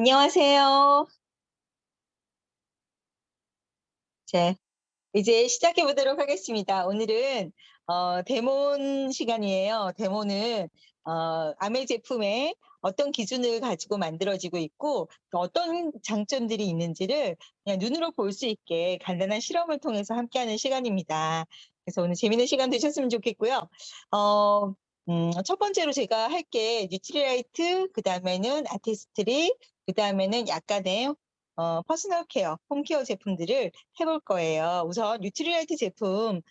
안녕하세요. 자, 이제 시작해 보도록 하겠습니다. 오늘은 데몬 시간이에요. 데모는 아메 제품에 어떤 기준을 가지고 만들어지고 있고 또 어떤 장점들이 있는지를 그냥 눈으로 볼 수 있게 간단한 실험을 통해서 함께하는 시간입니다. 그래서 오늘 재밌는 시간 되셨으면 좋겠고요. 어, 첫 번째로 제가 할 게 뉴트리라이트, 그다음에는 아티스트리, 그다음에는 약간의 퍼스널 케어, 홈케어 제품들을 해볼 거예요. 우선 뉴트리라이트 제품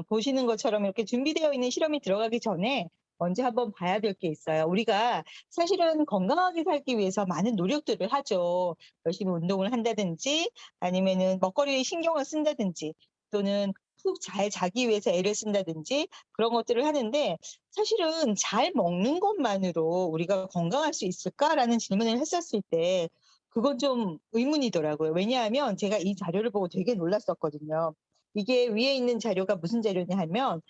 보시는 것처럼 이렇게 준비되어 있는 실험이 들어가기 전에 먼저 한번 봐야 될 게 있어요. 우리가 사실은 건강하게 살기 위해서 많은 노력들을 하죠. 열심히 운동을 한다든지 아니면은 먹거리에 신경을 쓴다든지 또는 푹 잘 자기 위해서 애를 쓴다든지 그런 것들을 하는데 사실은 잘 먹는 것만으로 우리가 건강할 수 있을까라는 질문을 했었을 때 그건 좀 의문이더라고요. 왜냐하면 제가 이 자료를 보고 되게 놀랐었거든요. 이게 위에 있는 자료가 무슨 자료냐 하면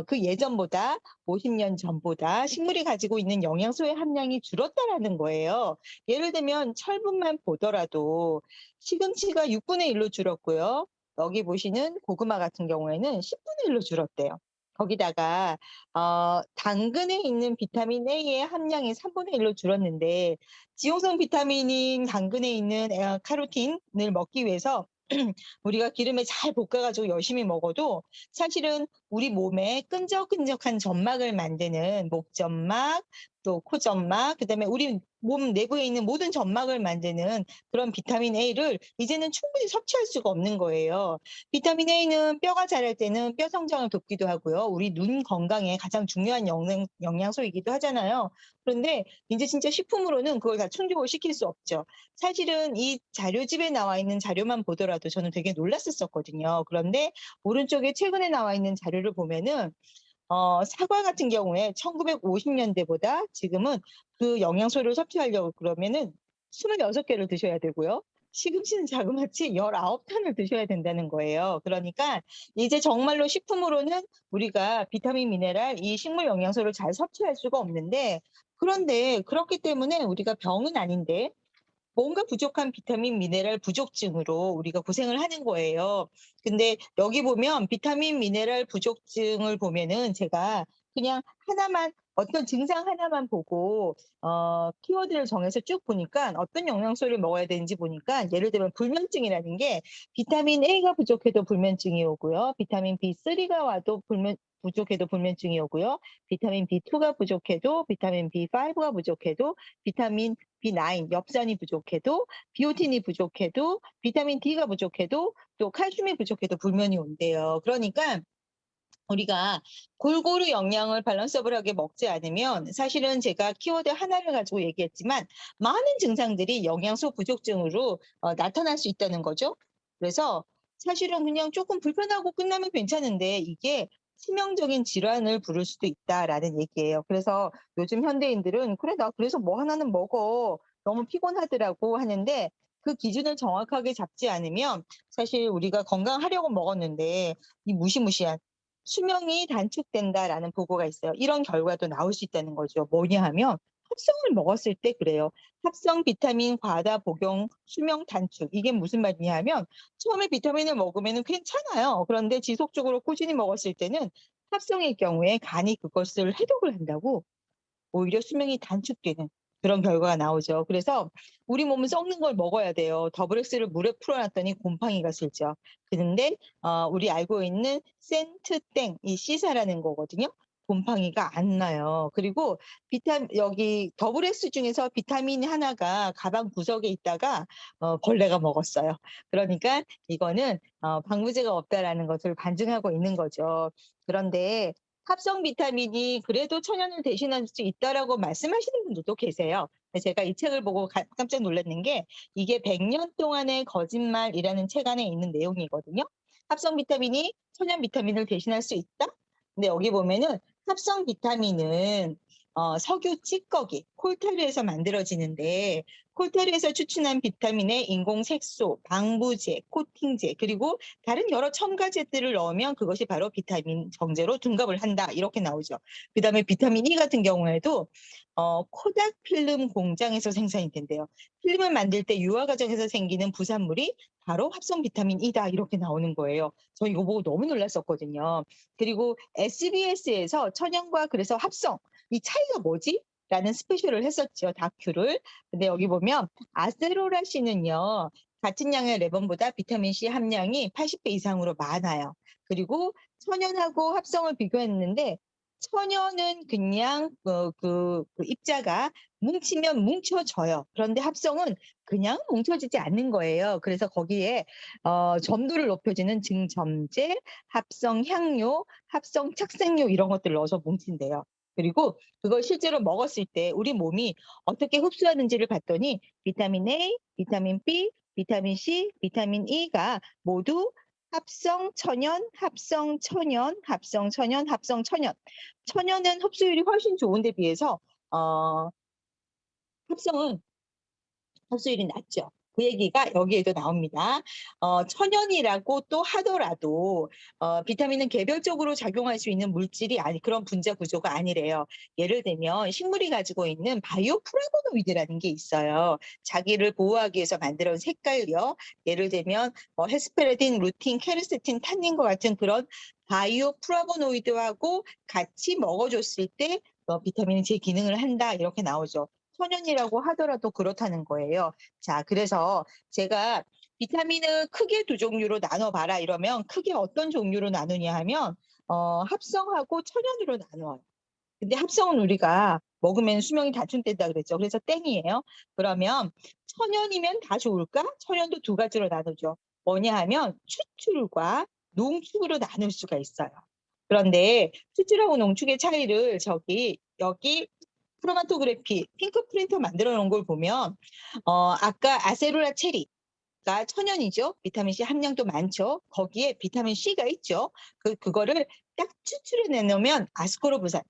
그 예전보다 50년 전보다 식물이 가지고 있는 영양소의 함량이 줄었다라는 거예요. 예를 들면 철분만 보더라도 시금치가 6분의 1로 줄었고요. 여기 보시는 고구마 같은 경우에는 10분의 1로 줄었대요. 거기다가 당근에 있는 비타민 A의 함량이 3분의 1로 줄었는데 지용성 비타민인 당근에 있는 카로틴을 먹기 위해서 우리가 기름에 잘 볶아 가지고 열심히 먹어도 사실은 우리 몸에 끈적끈적한 점막을 만드는 목점막, 또 코점막, 그다음에 우리 몸 내부에 있는 모든 점막을 만드는 그런 비타민 A를 이제는 충분히 섭취할 수가 없는 거예요. 비타민 A는 뼈가 자랄 때는 뼈 성장을 돕기도 하고요. 우리 눈 건강에 가장 중요한 영양소이기도 하잖아요. 그런데 인제 진짜 식품으로는 그걸 다 충족을 시킬 수 없죠. 사실은 이 자료집에 나와 있는 자료만 보더라도 저는 되게 놀랐었었거든요. 그런데 오른쪽에 최근에 나와 있는 자료를 보면은 사과 같은 경우에 1950 년대보다 지금은 그 영양소를 섭취하려고 그러면은 26 개를 드셔야 되고요. 시금치는 자그마치 19 탄을 드셔야 된다는 거예요. 그러니까 이제 정말로 식품으로는 우리가 비타민, 미네랄, 이 식물 영양소를 잘 섭취할 수가 없는데 그런데 그렇기 때문에 우리가 병은 아닌데 뭔가 부족한 비타민, 미네랄 부족증으로 우리가 고생을 하는 거예요. 근데 여기 보면 비타민, 미네랄 부족증을 보면은 제가 그냥 하나만 어떤 증상 하나만 보고 키워드를 정해서 쭉 보니까 어떤 영양소를 먹어야 되는지 보니까 예를 들면 불면증이라는 게 비타민 A가 부족해도 불면증이 오고요. 비타민 B3가 와도 부족해도 불면증이 오고요. 비타민 B2가 부족해도 비타민 B5가 부족해도 비타민 B9 엽산이 부족해도 비오틴이 부족해도 비타민 D가 부족해도 또 칼슘이 부족해도 불면이 온대요. 그러니까 우리가 골고루 영양을 밸런서블하게 먹지 않으면 사실은 제가 키워드 하나를 가지고 얘기했지만 많은 증상들이 영양소 부족증으로 나타날 수 있다는 거죠. 그래서 사실은 그냥 조금 불편하고 끝나면 괜찮은데 이게 치명적인 질환을 부를 수도 있다라는 얘기예요. 그래서 요즘 현대인들은 "그래 나 그래서 뭐 하나는 먹어. 너무 피곤하더라고." 하는데 그 기준을 정확하게 잡지 않으면 사실 우리가 건강하려고 먹었는데 이 무시무시한 수명이 단축된다라는 보고가 있어요. 이런 결과도 나올 수 있다는 거죠. 뭐냐 하면 합성을 먹었을 때 그래요. 합성 비타민 과다 복용 수명 단축. 이게 무슨 말이냐 하면 처음에 비타민을 먹으면은 괜찮아요. 그런데 지속적으로 꾸준히 먹었을 때는 합성일 경우에 간이 그것을 해독을 한다고 오히려 수명이 단축되는 그런 결과가 나오죠. 그래서 우리 몸은 썩는 걸 먹어야 돼요. 더블 X를 물에 풀어 놨더니 곰팡이가 슬죠. 그런데 우리 알고 있는 센트땡 이 C사라는 거거든요. 곰팡이가 안 나요. 그리고 여기 더블 X 중에서 비타민 하나가 가방 구석에 있다가 벌레가 먹었어요. 그러니까 이거는 방부제가 없다라는 것을 반증하고 있는 거죠. 그런데 합성 비타민이 그래도 천연을 대신할 수 있다라고 말씀하시는 분들도 계세요. 근데 제가 이 책을 보고 깜짝 놀랐는 게 이게 "100년 동안의 거짓말"이라는 책 안에 있는 내용이거든요. 합성 비타민이 천연 비타민을 대신할 수 있다? 근데 여기 보면은 합성 비타민은 석유 찌꺼기, 콜타르에서 만들어지는데 콜타르에서 추출한 비타민에 인공 색소, 방부제, 코팅제 그리고 다른 여러 첨가제들을 넣으면 그것이 바로 비타민 정제로 둔갑을 한다. 이렇게 나오죠. 그다음에 비타민 E 같은 경우에도 코닥 필름 공장에서 생산이 된대요. 필름을 만들 때 유화 과정에서 생기는 부산물이 바로 합성 비타민 E다. 이렇게 나오는 거예요. 저 이거 보고 너무 놀랐었거든요. 그리고 SBS에서 천연과 그래서 합성 이 차이가 뭐지? 라는 스페셜을 했었죠, 다큐를. 근데 여기 보면 아세로라씨는요, 같은 양의 레몬보다 비타민 C 함량이 80배 이상으로 많아요. 그리고 천연하고 합성을 비교했는데 천연은 그냥 그 입자가 뭉치면 뭉쳐져요. 그런데 합성은 그냥 뭉쳐지지 않는 거예요. 그래서 거기에 점도를 높여주는 증점제, 합성 향료, 합성 착색료 이런 것들을 넣어서 뭉친대요. 그리고 그걸 실제로 먹었을 때 우리 몸이 어떻게 흡수하는지를 봤더니 비타민 A, 비타민 B, 비타민 C, 비타민 E가 모두 합성 천연, 합성 천연, 합성 천연, 합성 천연. 천연은 흡수율이 훨씬 좋은 데 비해서 어, 합성은 흡수율이 낮죠. 그 얘기가 여기에도 나옵니다. 천연이라고 또 하더라도 비타민은 개별적으로 작용할 수 있는 물질이 아니 그런 분자 구조가 아니래요. 예를 들면 식물이 가지고 있는 바이오 플라보노이드라는 게 있어요. 자기를 보호하기 위해서 만들어 온 색깔요. 예를 들면 헤스페라딘, 루틴, 케르세틴, 탄닌과 같은 그런 바이오 플라보노이드하고 같이 먹어줬을 때 비타민이 제 기능을 한다 이렇게 나오죠. 천연이라고 하더라도 그렇다는 거예요. 자, 그래서 제가 비타민을 크게 두 종류로 나눠봐라 이러면 크게 어떤 종류로 나누냐 하면 합성하고 천연으로 나눠요. 근데 합성은 우리가 먹으면 수명이 단축된다 그랬죠. 그래서 땡이에요. 그러면 천연이면 다 좋을까? 천연도 두 가지로 나누죠. 뭐냐 하면 추출과 농축으로 나눌 수가 있어요. 그런데 추출하고 농축의 차이를 여기 크로마토그래피 핑크 프린터 만들어 놓은 걸 보면 아까 아세로라 체리가 천연이죠. 비타민 C 함량도 많죠. 거기에 비타민 C가 있죠. 그거를 딱 추출해 내놓으면 아스코르부산.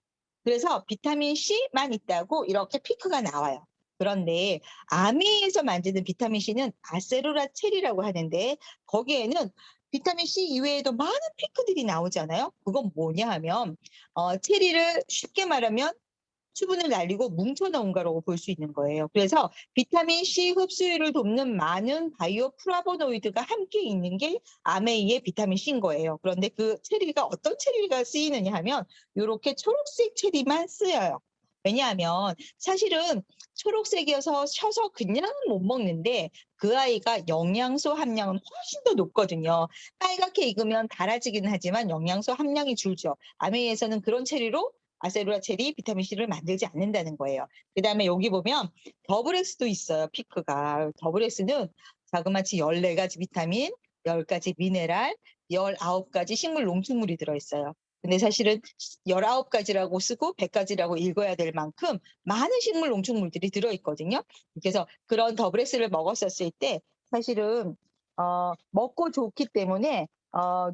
그래서 비타민 C만 있다고 이렇게 피크가 나와요. 그런데 아메에서 만드는 비타민 C는 아세로라 체리라고 하는데 거기에는 비타민 C 이외에도 많은 피크들이 나오잖아요. 그건 뭐냐 하면 체리를 쉽게 말하면 수분을 날리고 뭉쳐놓은 거라고 볼 수 있는 거예요. 그래서 비타민 C 흡수율을 돕는 많은 바이오 플라보노이드가 함께 있는 게 아메이의 비타민 C인 거예요. 그런데 그 체리가 어떤 체리가 쓰이느냐 하면 이렇게 초록색 체리만 쓰여요. 왜냐하면 사실은 초록색이어서 셔서 그냥 못 먹는데 그 아이가 영양소 함량은 훨씬 더 높거든요. 빨갛게 익으면 달아지긴 하지만 영양소 함량이 줄죠. 아메이에서는 그런 체리로 아세로라 체리 비타민 C를 만들지 않는다는 거예요. 그다음에 여기 보면 더블 X도 있어요. 피크가. 더블 X는 자그마치 14가지 비타민, 10가지 미네랄, 19가지 식물 농축물이 들어있어요. 근데 사실은 19가지라고 쓰고 100가지라고 읽어야 될 만큼 많은 식물 농축물들이 들어있거든요. 그래서 그런 더블 X를 먹었었을 때 사실은 먹고 좋기 때문에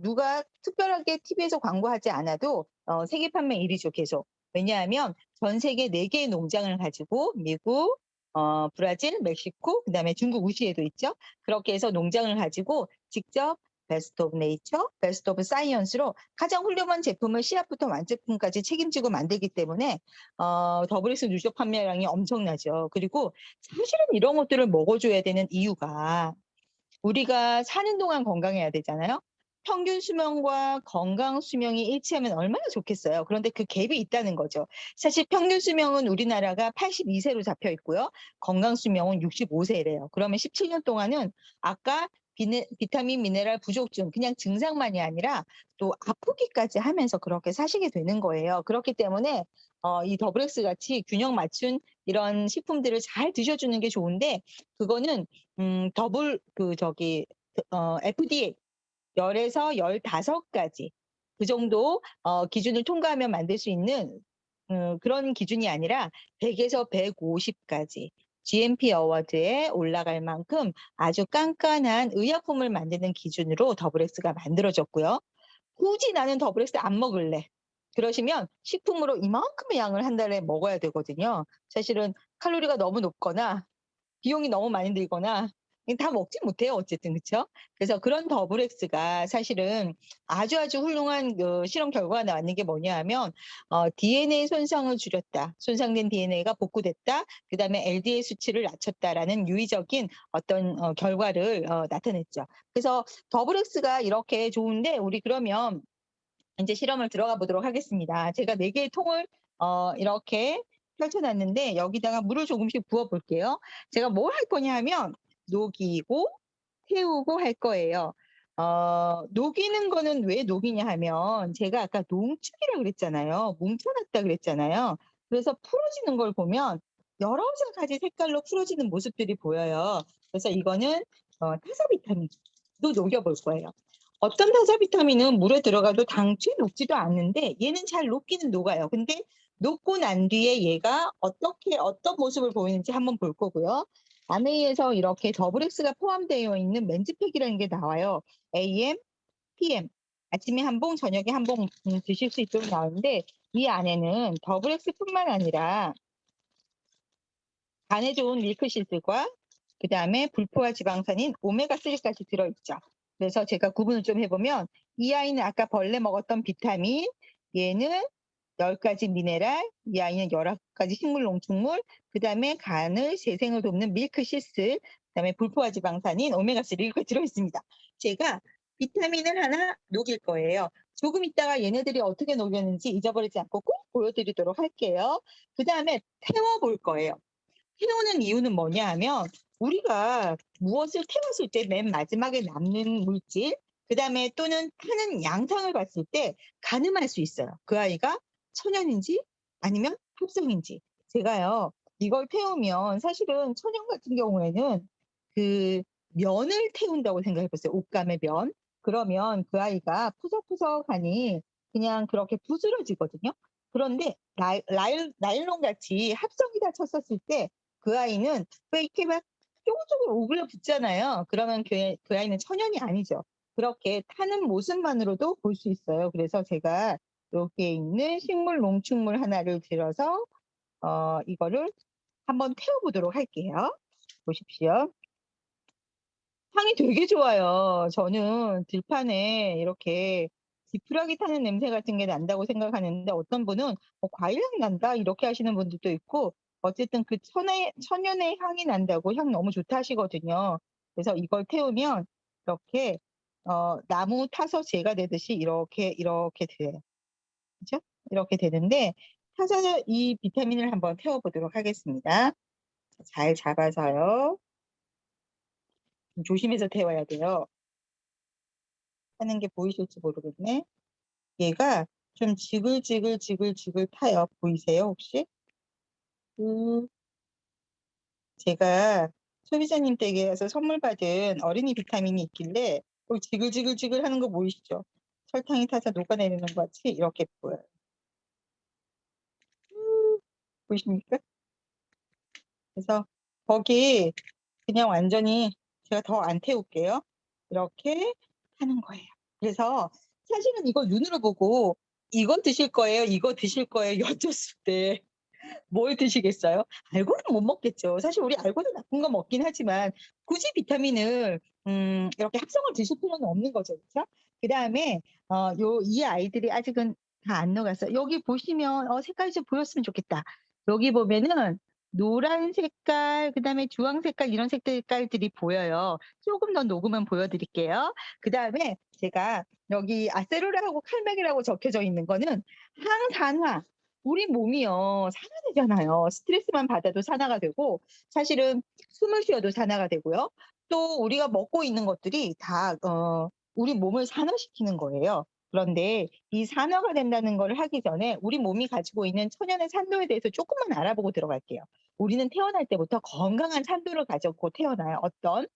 누가 특별하게 TV에서 광고하지 않아도 세계 판매 1위죠, 계속. 왜냐하면 전 세계 4개의 농장을 가지고 미국, 브라질, 멕시코, 그다음에 중국 우시에도 있죠. 그렇게 해서 농장을 가지고 직접 베스트 오브 네이처, 베스트 오브 사이언스로 가장 훌륭한 제품을 시합부터 완제품까지 책임지고 만들기 때문에 더블S 누적 판매량이 엄청나죠. 그리고 사실은 이런 것들을 먹어줘야 되는 이유가 우리가 사는 동안 건강해야 되잖아요. 평균 수명과 건강 수명이 일치하면 얼마나 좋겠어요. 그런데 그 갭이 있다는 거죠. 사실 평균 수명은 우리나라가 82세로 잡혀 있고요. 건강 수명은 65세래요. 그러면 17년 동안은 아까 비타민 미네랄 부족증 그냥 증상만이 아니라 또 아프기까지 하면서 그렇게 사시게 되는 거예요. 그렇기 때문에 이 더블엑스 같이 균형 맞춘 이런 식품들을 잘 드셔주는 게 좋은데 그거는 더블 FDA 10에서 15가지 그 정도 기준을 통과하면 만들 수 있는 그런 기준이 아니라 100에서 150가지 GMP 어워드에 올라갈 만큼 아주 깐깐한 의약품을 만드는 기준으로 더블엑스가 만들어졌고요. 굳이 나는 더블엑스 안 먹을래. 그러시면 식품으로 이만큼의 양을 한 달에 먹어야 되거든요. 사실은 칼로리가 너무 높거나 비용이 너무 많이 들거나 다 먹지 못해요 어쨌든. 그쵸? 그래서 그런 더블 X가 사실은 아주 훌륭한 그 실험 결과가 나왔는 게 뭐냐 하면 "DNA 손상을 줄였다. 손상된 DNA가 복구됐다. 그다음에 LDL 수치를 낮췄다."라는 유의적인 어떤 결과를 나타냈죠. 그래서 더블 X가 이렇게 좋은데 우리 그러면 인제 실험을 들어가 보도록 하겠습니다. 제가 4 개의 통을 이렇게 펼쳐 놨는데 여기다가 물을 조금씩 부어 볼게요. 제가 뭘 할 거냐 하면 녹이고 태우고 할 거예요. 녹이는 거는 왜 녹이냐 하면 제가 아까 농축이라 그랬잖아요. 뭉쳐 놨다 그랬잖아요. 그래서 풀어지는 걸 보면 여러 가지 색깔로 풀어지는 모습들이 보여요. 그래서 이거는 타사 비타민도 녹여 볼 거예요. 어떤 타사 비타민은 물에 들어가도 당초에 녹지도 않는데 얘는 잘 녹기는 녹아요. 근데 녹고 난 뒤에 얘가 어떻게 어떤 모습을 보이는지 한번 볼 거고요. 아메이에서 이렇게 더블 X가 포함되어 있는 맨즈팩이라는 게 나와요. AM, PM. 아침에 한 봉, 저녁에 한 봉 드실 수 있도록 나오는데 이 안에는 더블 X뿐만 아니라 간에 좋은 밀크시슬과 그다음에 불포화 지방산인 오메가3까지 들어있죠. 그래서 제가 구분을 좀 해보면 이 아이는 아까 벌레 먹었던 비타민, 얘는 10가지 미네랄, 이 아이는 11가지 식물 농축물, 그다음에 간을 재생을 돕는 밀크시슬, 그다음에 불포화 지방산인 오메가3 이렇게 들어있습니다. 제가 비타민을 하나 녹일 거예요. 조금 있다가 얘네들이 어떻게 녹였는지 잊어버리지 않고 꼭 보여드리도록 할게요. 그다음에 태워볼 거예요. 태우는 이유는 뭐냐 하면 우리가 무엇을 태웠을 때 맨 마지막에 남는 물질, 그다음에 또는 타는 양상을 봤을 때 가늠할 수 있어요. 그 아이가 천연인지 아니면 합성인지. 제가요 이걸 태우면 사실은 천연 같은 경우에는 그 면을 태운다고 생각해 보세요. 옷감의 면. 그러면 그 아이가 푸석푸석하니 그냥 그렇게 부스러지거든요. 그런데 나일론 같이 합성이 다 쳤었을 때 그 아이는 왜 이렇게 막 쪼글쪼글 오글러 붙잖아요. 그러면 그 아이는 천연이 아니죠. 그렇게 타는 모습만으로도 볼 수 있어요. 그래서 제가 여기에 있는 식물 농축물 하나를 들어서 이거를 한번 태워 보도록 할게요. 보십시오. 향이 되게 좋아요. 저는 들판에 이렇게 지푸라기 타는 냄새 같은 게 난다고 생각하는데 어떤 분은 과일 향이 난다." 이렇게 하시는 분들도 있고 어쨌든 그 천연의 향이 난다고 "향 너무 좋다." 하시거든요. 그래서 이걸 태우면 이렇게 나무 타서 재가 되듯이 이렇게 돼요. 그죠? 이렇게 되는데 타서 이 비타민을 한번 태워 보도록 하겠습니다. 잘 잡아서요. 좀 조심해서 태워야 돼요. 하는 게 보이실지 모르겠네. 얘가 좀 지글지글 타요. 보이세요 혹시? 그 제가 소비자님 댁에서 선물 받은 어린이 비타민이 있길래 지글지글 하는 거 보이시죠? 설탕이 타서 녹아내리는 것 같이 이렇게 보여요. 보이십니까? 그래서 거기 그냥 완전히 제가 더 안 태울게요. 이렇게 하는 거예요. 그래서 사실은 이걸 눈으로 보고 "이거 드실 거예요? 이거 드실 거예요?" 여쭸을 때 뭘 드시겠어요? 알고는 못 먹겠죠. 사실 우리 알고도 나쁜 거 먹긴 하지만 굳이 비타민을 이렇게 합성을 드실 필요는 없는 거죠. 그쵸? 그다음에 이 아이들이 아직은 다 안 녹았어요. 여기 보시면 색깔이 좀 보였으면 좋겠다. 여기 보면은 노란 색깔 그다음에 주황 색깔 이런 색깔들이 보여요. 조금 더 녹으면 보여 드릴게요. 그다음에 제가 여기 아세로라하고 칼맥이라고 적혀져 있는 거는 항산화 우리 몸이요 산화되잖아요. 스트레스만 받아도 산화가 되고 사실은 숨을 쉬어도 산화가 되고요. 또 우리가 먹고 있는 것들이 다 우리 몸을 산화시키는 거예요. 그런데 이 산화가 된다는 걸 하기 전에 우리 몸이 가지고 있는 천연의 산도에 대해서 조금만 알아보고 들어갈게요. 우리는 태어날 때부터 건강한 산도를 가졌고 태어나요. 어떤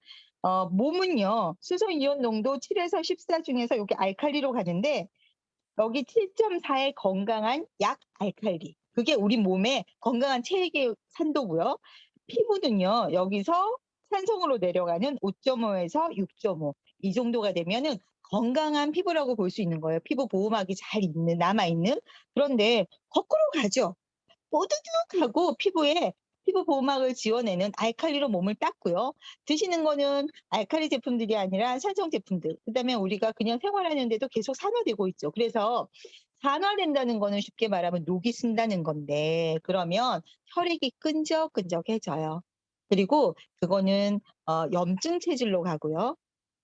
몸은요 수소 이온 농도 7에서 14 중에서 요게 알칼리로 가는데 여기 7.4의 건강한 약알칼리. 그게 우리 몸의 건강한 체액의 산도고요. 피부는요. 여기서 산성으로 내려가는 5.5에서 6.5. 이 정도가 되면은 건강한 피부라고 볼 수 있는 거예요. 피부 보호막이 잘 있는 남아 있는. 그런데 거꾸로 가죠. 뽀드득하고 피부에 피부 보호막을 지워내는 알칼리로 몸을 닦고요. 드시는 거는 알칼리 제품들이 아니라 산성 제품들. 그다음에 우리가 그냥 생활하는데도 계속 산화되고 있죠. 그래서 산화된다는 거는 쉽게 말하면 녹이 쓴다는 건데 그러면 혈액이 끈적끈적해져요. 그리고 그거는 염증 체질로 가고요.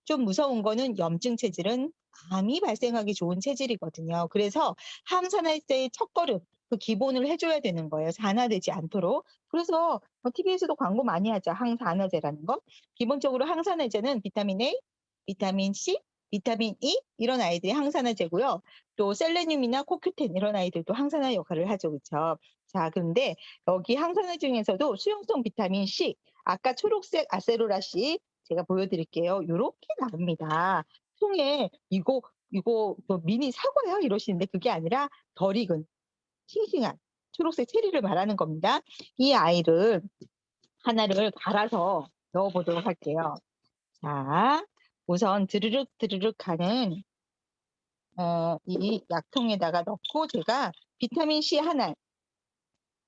좀 무서운 거는 염증 체질은 암이 발생하기 좋은 체질이거든요. 그래서 항산화제의 첫걸음, 그 기본을 해줘야 되는 거예요. 산화되지 않도록. 그래서 TV에서도 광고 많이 하죠. 항산화제라는 거. 기본적으로 항산화제는 비타민 A, 비타민 C, 비타민 E 이런 아이들이 항산화제고요. 또 셀레늄이나 코큐텐 이런 아이들도 항산화 역할을 하죠. 그렇죠? 자, 그런데 여기 항산화 중에서도 수용성 비타민 C, 아까 초록색 아세로라씨 제가 보여드릴게요. 요렇게 나옵니다. 통에 이거 뭐 미니 사과야? 이러시는데 그게 아니라 덜 익은 싱싱한 초록색 체리를 말하는 겁니다. 이 아이를 하나를 갈아서 넣어 보도록 할게요. 자, 우선 드르륵 드르륵 하는 이 약통에다가 넣고 제가 비타민 C 하나,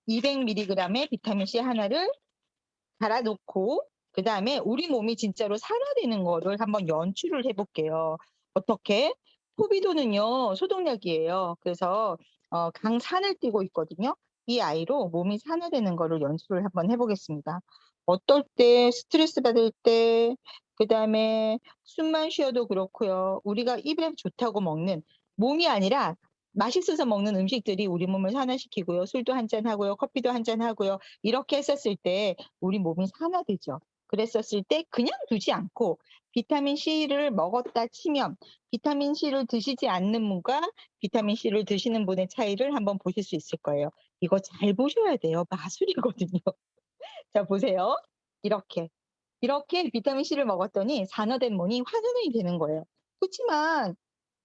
200mg의 비타민 C 하나를 갈아 놓고 그다음에 우리 몸이 진짜로 산화되는 거를 한번 연출을 해 볼게요. 어떻게? 포비도는요, 소독약이에요. 그래서 강산을 띠고 있거든요. 이 아이로 몸이 산화되는 거를 연출을 한번 해 보겠습니다. 어떨 때 스트레스 받을 때 그다음에 숨만 쉬어도 그렇고요. 우리가 입에 좋다고 먹는 몸이 아니라 맛있어서 먹는 음식들이 우리 몸을 산화시키고요. 술도 한 잔 하고요. 커피도 한 잔 하고요. 이렇게 했었을 때 우리 몸이 산화되죠. 그랬었을 때 그냥 두지 않고 비타민 C를 먹었다 치면 비타민 C를 드시지 않는 분과 비타민 C를 드시는 분의 차이를 한번 보실 수 있을 거예요. 이거 잘 보셔야 돼요. 마술이거든요. 자, 보세요. 이렇게. 이렇게 비타민 C를 먹었더니 산화된 몸이 환원이 되는 거예요. 그렇지만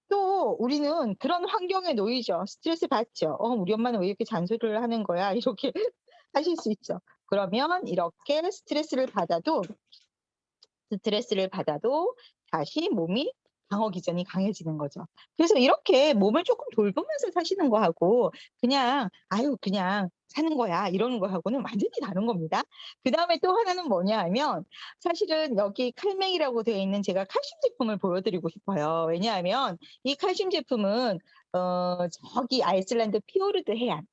또 우리는 그런 환경에 놓이죠. 스트레스 받죠. 우리 엄마는 왜 이렇게 잔소리를 하는 거야? 이렇게 하실 수 있죠. 그러면 이렇게 스트레스를 받아도 다시 몸이 방어 기전이 강해지는 거죠. 그래서 이렇게 몸을 조금 돌보면서 사시는 거하고 그냥 '아유 그냥 사는 거야.' 이러는 거하고는 완전히 다른 겁니다. 그다음에 또 하나는 뭐냐 하면 사실은 여기 칼맥이라고 되어 있는 제가 칼슘 제품을 보여 드리고 싶어요. 왜냐하면 이 칼슘 제품은 저기 아이슬란드 피오르드 해안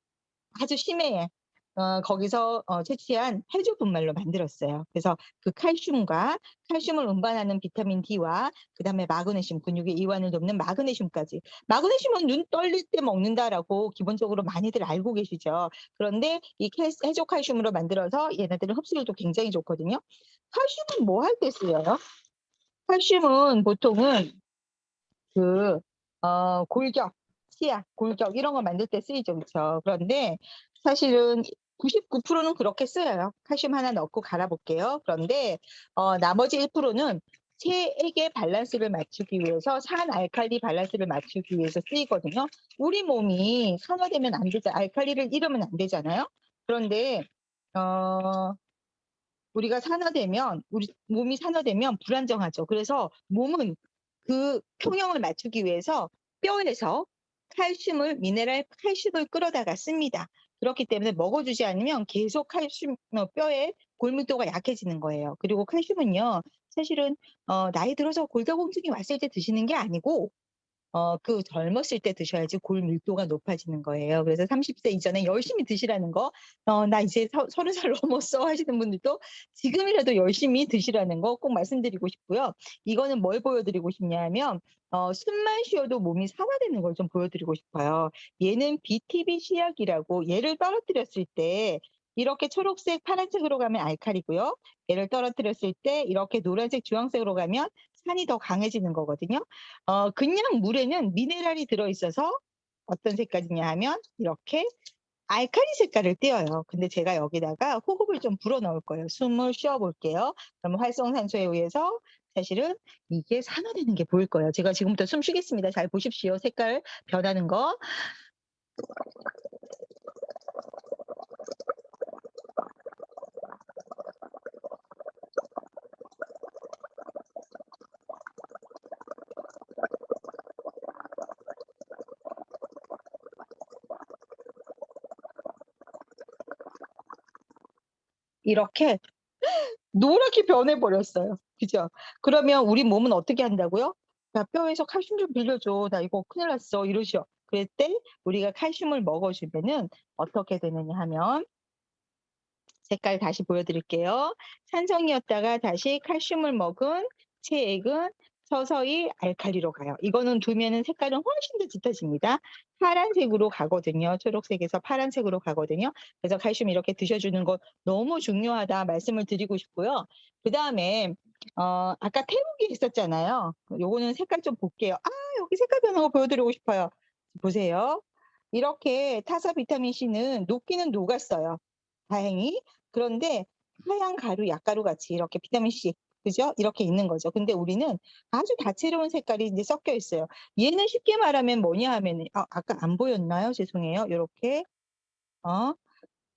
아주 심해에 거기서 채취한 해조 분말로 만들었어요. 그래서 그 칼슘을 운반하는 비타민 D와 그다음에 마그네슘, 근육의 이완을 돕는 마그네슘까지. 마그네슘은 눈 떨릴 때 먹는다라고 기본적으로 많이들 알고 계시죠. 그런데 이 해조 칼슘으로 만들어서 얘네들은 흡수율도 굉장히 좋거든요. 칼슘은 뭐 할 때 쓰여요? 칼슘은 보통은 그 골격, 치약, 골격 이런 거 만들 때 쓰이죠. 그쵸? 그런데 사실은 99%는 그렇게 쓰여요. 칼슘 하나 넣고 갈아 볼게요. 그런데 나머지 1%는 체액의 밸런스를 맞추기 위해서 산알칼리 밸런스를 맞추기 위해서 쓰이거든요. 우리 몸이 산화되면 안 되죠. 알칼리를 잃으면 안 되잖아요. 그런데 어 우리가 산화되면 우리 몸이 산화되면 불안정하죠. 그래서 몸은 그 평형을 맞추기 위해서 뼈에서 미네랄 칼슘을 끌어다가 씁니다. 그렇기 때문에 먹어주지 않으면 계속 칼슘 뼈의 골밀도가 약해지는 거예요. 그리고 칼슘은요, 사실은 나이 들어서 골다공증이 왔을 때 드시는 게 아니고 그 젊었을 때 드셔야지 골 밀도가 높아지는 거예요. 그래서 30세 이전에 열심히 드시라는 거, 나 이제 30살 넘었어 하시는 분들도 지금이라도 열심히 드시라는 거 꼭 말씀드리고 싶고요. 이거는 뭘 보여드리고 싶냐 하면, 숨만 쉬어도 몸이 산화되는 걸 좀 보여드리고 싶어요. 얘는 BTB 시약이라고 얘를 떨어뜨렸을 때 이렇게 초록색, 파란색으로 가면 알칼리고요. 얘를 떨어뜨렸을 때 이렇게 노란색, 주황색으로 가면 산이 더 강해지는 거거든요. 그냥 물에는 미네랄이 들어있어서 어떤 색깔이냐 하면 이렇게 알칼리 색깔을 띄어요. 근데 제가 여기다가 호흡을 좀 불어 넣을 거예요. 숨을 쉬어 볼게요. 그럼 활성산소에 의해서 사실은 이게 산화되는 게 보일 거예요. 제가 지금부터 숨 쉬겠습니다. 잘 보십시오. 색깔 변하는 거. 이렇게 노랗게 변해 버렸어요. 그죠? 그러면 우리 몸은 어떻게 한다고요? "야 뼈에서 칼슘 좀 빌려줘. 나 이거 큰일 났어." 이러죠. 그럴 때 우리가 칼슘을 먹어 주면은 어떻게 되느냐 하면 색깔 다시 보여 드릴게요. 산성이었다가 다시 칼슘을 먹은 체액은 서서히 알칼리로 가요. 이거는 두면은 색깔은 훨씬 더 짙어집니다. 파란색으로 가거든요. 초록색에서 파란색으로 가거든요. 그래서 칼슘 이렇게 드셔 주는 거 너무 중요하다 말씀을 드리고 싶고요. 그다음에 아까 태우기 했었잖아요. 요거는 색깔 좀 볼게요. 여기 색깔 변한 거 보여 드리고 싶어요. 보세요. 이렇게 타사 비타민 C는 녹기는 녹았어요, 다행히. 그런데 하얀 가루, 약가루 같이 이렇게 비타민 C, 그죠? 이렇게 있는 거죠. 근데 우리는 아주 다채로운 색깔이 이제 섞여 있어요. 얘는 쉽게 말하면 뭐냐 하면은 아까 안 보였나요? 죄송해요. 요렇게. 어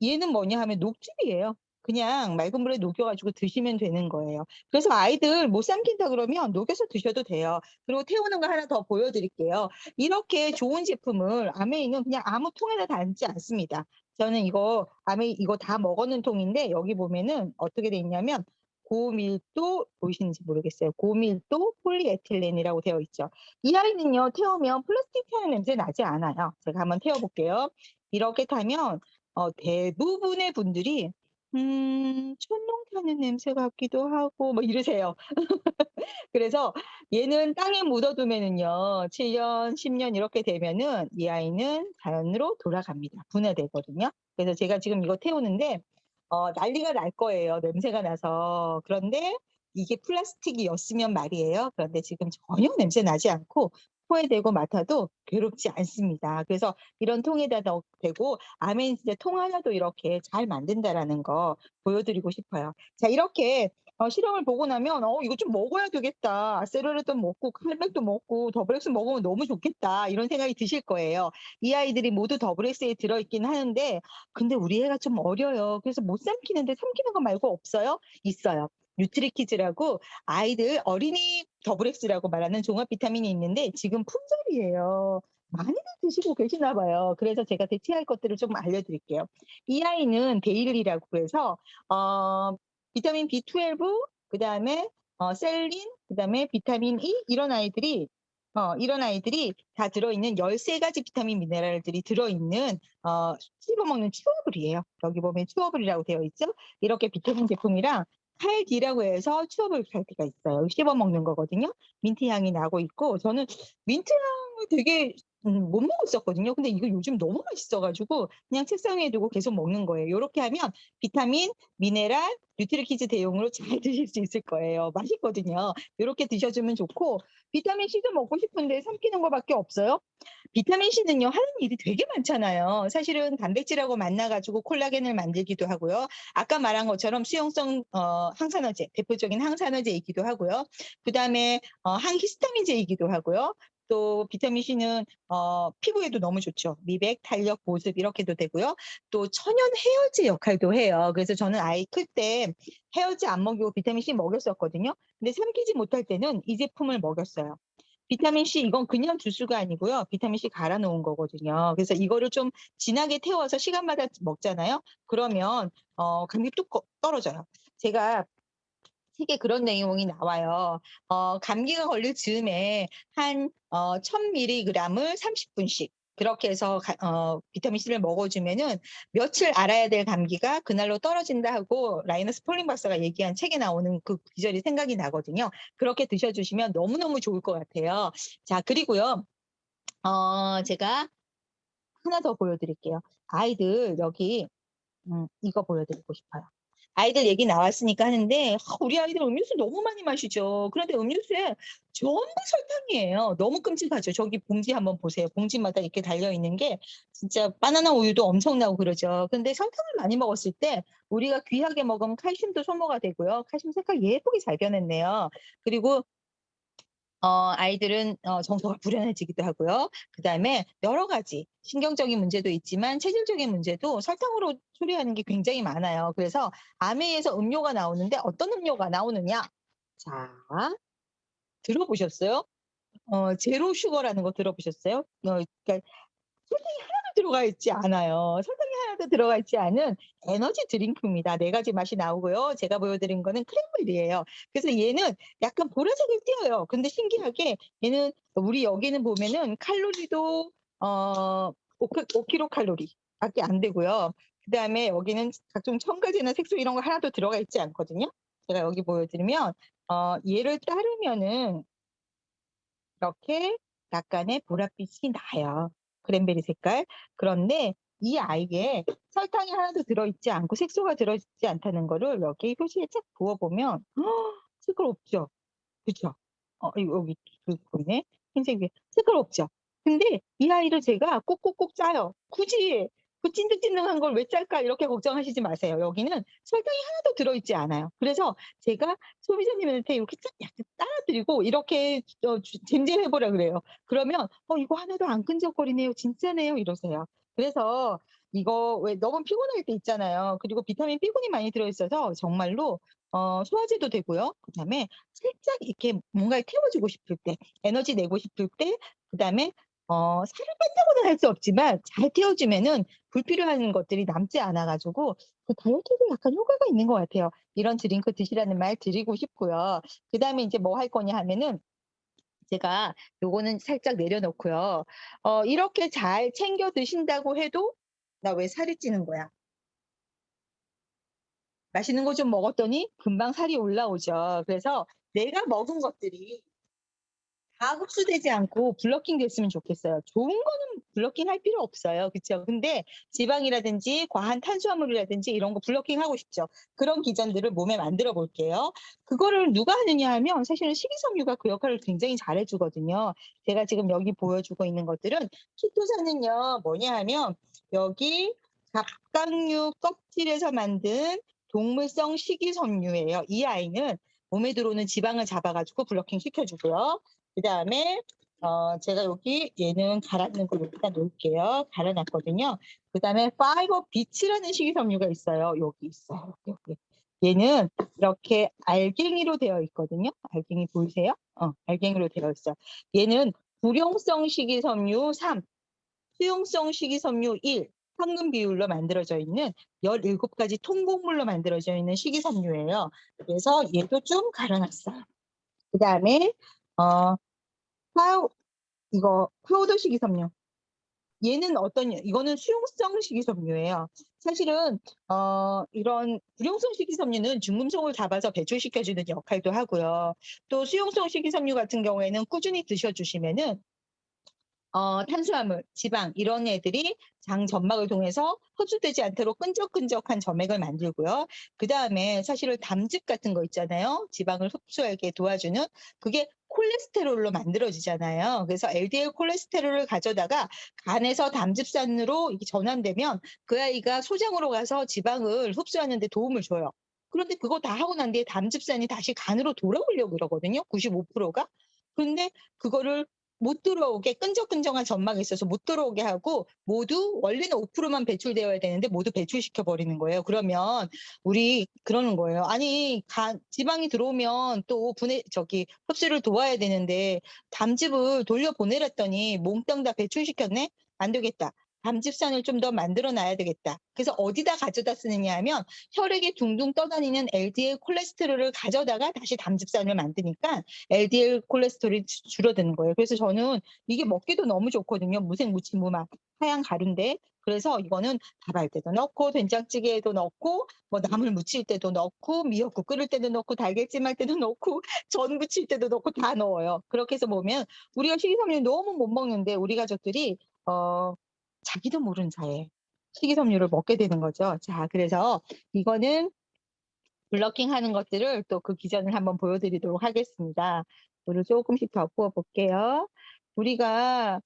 얘는 뭐냐 하면 녹즙이에요. 그냥 맑은 물에 녹여 가지고 드시면 되는 거예요. 그래서 아이들 못 삼킨다 그러면 녹여서 드셔도 돼요. 그리고 태우는 거 하나 더 보여 드릴게요. 이렇게 좋은 제품을 아메이는 그냥 아무 통에나 담지 않습니다. 저는 이거 아메이 이거 다 먹었는 통인데 여기 보면은 어떻게 돼 있냐면 고밀도 보이시는지 모르겠어요. 고밀도 폴리에틸렌이라고 되어 있죠. 이 아이는요 태우면 플라스틱 타는 냄새 나지 않아요. 제가 한번 태워 볼게요. 이렇게 타면 대부분의 분들이 "촛농 타는 냄새 같기도 하고." 뭐 이러세요. 그래서 얘는 땅에 묻어 두면은요 7 년, 10년 이렇게 되면은 이 아이는 자연으로 돌아갑니다. 분해되거든요. 그래서 제가 지금 이거 태우는데 난리가 날 거예요, 냄새가 나서. 그런데 이게 플라스틱이었으면 말이에요. 그런데 지금 전혀 냄새 나지 않고 코에 대고 맡아도 괴롭지 않습니다. 그래서 이런 통에다 대고 아멘 진짜 통 하나도 이렇게 잘 만든다라는 거 보여 드리고 싶어요. 자 이렇게 실험을 보고 나면 '이거 좀 먹어야 되겠다. 아세로라도 먹고 칼맥도 먹고 더블엑스 먹으면 너무 좋겠다.' 이런 생각이 드실 거예요. 이 아이들이 모두 더블엑스에 들어 있긴 하는데 근데 우리 애가 좀 어려요. 그래서 못 삼키는데 삼키는 거 말고 없어요? 있어요. 뉴트리키즈라고 아이들 어린이 더블엑스라고 말하는 종합 비타민이 있는데 지금 품절이에요. 많이들 드시고 계시나 봐요. 그래서 제가 대체할 것들을 좀 알려 드릴게요. 이 아이는 데일리라고 해서 어 비타민 B12 그다음에 셀린 그다음에 비타민 E 이런 아이들이 다 들어 있는 13 가지 비타민 미네랄들이 들어 있는 씹어 먹는 튜어블이에요. 여기 보면 튜어블이라고 되어 있죠. 이렇게 비타민 제품이랑 칼디라고 해서 튜어블 칼디가 있어요. 씹어 먹는 거거든요. 민트 향이 나고 있고 저는 민트 향을 되게 못 먹었었거든요. 근데 이거 요즘 너무 맛있어 가지고 그냥 책상 위에 두고 계속 먹는 거예요. 요렇게 하면 비타민, 미네랄, 뉴트리키즈 대용으로 잘 드실 수 있을 거예요. 맛있거든요. 요렇게 드셔 주면 좋고 비타민 C도 먹고 싶은데 삼키는 거 밖에 없어요? 비타민 C는요 하는 일이 되게 많잖아요. 사실은 단백질하고 만나 가지고 콜라겐을 만들기도 하고요. 아까 말한 것처럼 수용성 항산화제, 대표적인 항산화제이기도 하고요. 그다음에 항히스타민제이기도 하고요. 또 비타민 C는 피부에도 너무 좋죠. 미백, 탄력, 보습 이렇게도 되고요. 또 천연 해열제 역할도 해요. 그래서 저는 아이 클 때 해열제 안 먹이고 비타민 C 먹였었거든요. 근데 삼키지 못할 때는 이 제품을 먹였어요. 비타민 C 이건 그냥 주스가 아니고요. 비타민 C 갈아 놓은 거거든요. 그래서 이거를 좀 진하게 태워서 시간마다 먹잖아요. 그러면 감기 뚝 떨어져요. 제가 책에 그런 내용이 나와요. 감기가 걸릴 즈음에 한 1000mg을 30분씩 그렇게 해서 비타민 C를 먹어 주면은 며칠 앓아야 될 감기가 그날로 떨어진다 하고 라이너스 폴링 박사가 얘기한 책에 나오는 그 구절이 생각이 나거든요. 그렇게 드셔 주시면 너무너무 좋을 것 같아요. 자 그리고요. 제가 하나 더 보여 드릴게요. 아이들 여기 이거 보여 드리고 싶어요. 아이들 얘기 나왔으니까 하는데 우리 아이들 음료수 너무 많이 마시죠. 그런데 음료수에 전부 설탕이에요. 너무 끔찍하죠. 저기 봉지 한번 보세요. 봉지마다 이렇게 달려 있는 게 진짜 바나나 우유도 엄청나고 그러죠. 근데 설탕을 많이 먹었을 때 우리가 귀하게 먹으면 칼슘도 소모가 되고요. 칼슘 색깔 예쁘게 잘 변했네요. 그리고 아이들은 정서가 불안해지기도 하고요. 그다음에 여러 가지 신경적인 문제도 있지만 체질적인 문제도 설탕으로 초래하는 게 굉장히 많아요. 그래서 아메이에서 음료가 나오는데 어떤 음료가 나오느냐? 자, 들어보셨어요? 제로 슈거라는 거 들어보셨어요? 그러니까 설탕이 들어가 있지 않아요. 설탕이 하나도 들어가 있지 않은 에너지 드링크입니다. 4 가지 맛이 나오고요. 제가 보여드린 거는 크랜베리예요. 그래서 얘는 약간 보라색을 띄어요. 근데 신기하게 얘는 우리 여기는 보면은 칼로리도 어 5 킬로칼로리밖에 안 되고요. 그다음에 여기는 각종 첨가제나 색소 이런 거 하나도 들어가 있지 않거든요. 제가 여기 보여드리면 얘를 따르면은 이렇게 약간의 보랏빛이 나요. 크랜베리 색깔. 그런데 이 아이에 설탕이 하나도 들어있지 않고 색소가 들어있지 않다는 거를 여기 표시에 쫙 부어 보면 색깔 없죠. 그쵸? 여기 보이네. 흰색이 색깔 없죠. 근데 이 아이를 제가 꼭꼭꼭 짜요. 굳이 그 찐득찐득한 걸 왜 짤까 이렇게 걱정하시지 마세요. 여기는 설탕이 하나도 들어있지 않아요. 그래서 제가 소비자님한테 이렇게 약간 따라 드리고 이렇게 쟁쟁해 보라 그래요. 그러면 이거 하나도 안 끈적거리네요. 진짜네요." 이러세요. 그래서 이거 왜 너무 피곤할 때 있잖아요. 그리고 비타민 B군이 많이 들어 있어서 정말로 소화제도 되고요. 그다음에 살짝 이렇게 뭔가를 태워주고 싶을 때, 에너지 내고 싶을 때, 그다음에 살을 뺀다고는 할 수 없지만 잘 태워주면은 불필요한 것들이 남지 않아 가지고 그 다이어트에도 약간 효과가 있는 것 같아요. 이런 드링크 드시라는 말 드리고 싶고요. 그다음에 인제 뭐 할 거냐 하면은 제가 요거는 살짝 내려놓고요. 이렇게 잘 챙겨 드신다고 해도 '나 왜 살이 찌는 거야?' 맛있는 거 좀 먹었더니 금방 살이 올라오죠. 그래서 내가 먹은 것들이 다 흡수되지 않고 블러킹 됐으면 좋겠어요. 좋은 거는 블러킹 할 필요 없어요. 그쵸? 근데 지방이라든지 과한 탄수화물이라든지 이런 거 블러킹 하고 싶죠. 그런 기전들을 몸에 만들어 볼게요. 그거를 누가 하느냐 하면 사실은 식이섬유가 그 역할을 굉장히 잘해 주거든요. 제가 지금 여기 보여주고 있는 것들은 키토산은요 뭐냐 하면 여기 갑각류 껍질에서 만든 동물성 식이섬유예요. 이 아이는 몸에 들어오는 지방을 잡아 가지고 블러킹 시켜 주고요. 그다음에 제가 여기 얘는 갈아놓은 걸 여기다 놓을게요. 갈아 놨거든요. 그다음에 파이버 비치라는 식이섬유가 있어요. 여기 있어요. 여기. 얘는 이렇게 알갱이로 되어 있거든요. 알갱이 보이세요? 알갱이로 되어 있어요. 얘는 불용성 식이섬유 3, 수용성 식이섬유 1, 황금 비율로 만들어져 있는 17가지 통곡물로 만들어져 있는 식이섬유예요. 그래서 얘도 좀 갈아 놨어요. 그다음에 어 파우 이거 파우더 식이섬유. 얘는 이거는 수용성 식이섬유예요. 사실은 이런 불용성 식이섬유는 중금속을 잡아서 배출시켜 주는 역할도 하고요. 또 수용성 식이섬유 같은 경우에는 꾸준히 드셔 주시면은 탄수화물, 지방 이런 애들이 장 점막을 통해서 흡수되지 않도록 끈적끈적한 점액을 만들고요. 그다음에 사실은 담즙 같은 거 있잖아요. 지방을 흡수하게 도와주는 그게 콜레스테롤로 만들어지잖아요. 그래서 LDL 콜레스테롤을 가져다가 간에서 담즙산으로 이게 전환되면 그 아이가 소장으로 가서 지방을 흡수하는 데 도움을 줘요. 그런데 그거 다 하고 난 뒤에 담즙산이 다시 간으로 돌아오려고 그러거든요, 95%가. 근데 그거를 못 들어오게 끈적끈적한 점막이 있어서 못 들어오게 하고 모두 원래는 5%만 배출되어야 되는데 모두 배출시켜 버리는 거예요. 그러면 우리 그러는 거예요. 아니 지방이 들어오면 또 흡수를 도와야 되는데 담즙을 돌려보내랬더니 몽땅 다 배출시켰네? 안 되겠다. 담즙산을 좀 더 만들어 놔야 되겠다. 그래서 어디다 가져다 쓰느냐 하면 혈액에 둥둥 떠다니는 LDL 콜레스테롤을 가져다가 다시 담즙산을 만드니까 LDL 콜레스테롤이 줄어드는 거예요. 그래서 저는 이게 먹기도 너무 좋거든요. 무색무취무맛 하얀 가루인데 그래서 이거는 밥할 때도 넣고 된장찌개에도 넣고 뭐 나물 무칠 때도 넣고 미역국 끓일 때도 넣고 달걀찜 할 때도 넣고 전 부칠 때도 넣고 다 넣어요. 그렇게 해서 보면 우리가 식이섬유 너무 못 먹는데 우리 가족들이 자기도 모르는 사이에 식이섬유를 먹게 되는 거죠. 자, 그래서 이거는 블러킹하는 것들을 또 그 기전을 한번 보여드리도록 하겠습니다. 물을 조금씩 더 부어 볼게요. 우리가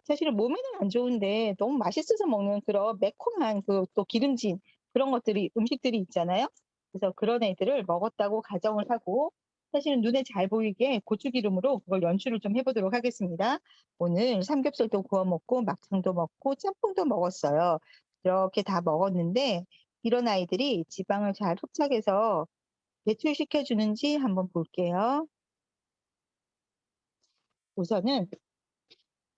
사실은 몸에는 안 좋은데 너무 맛있어서 먹는 그런 매콤한 또 기름진 그런 것들이 음식들이 있잖아요. 그래서 그런 애들을 먹었다고 가정을 하고 사실은 눈에 잘 보이게 고추기름으로 그걸 연출을 좀 해 보도록 하겠습니다. 오늘 삼겹살도 구워 먹고 막창도 먹고 짬뽕도 먹었어요. 이렇게 다 먹었는데 이런 아이들이 지방을 잘 흡착해서 배출시켜 주는지 한번 볼게요. 우선은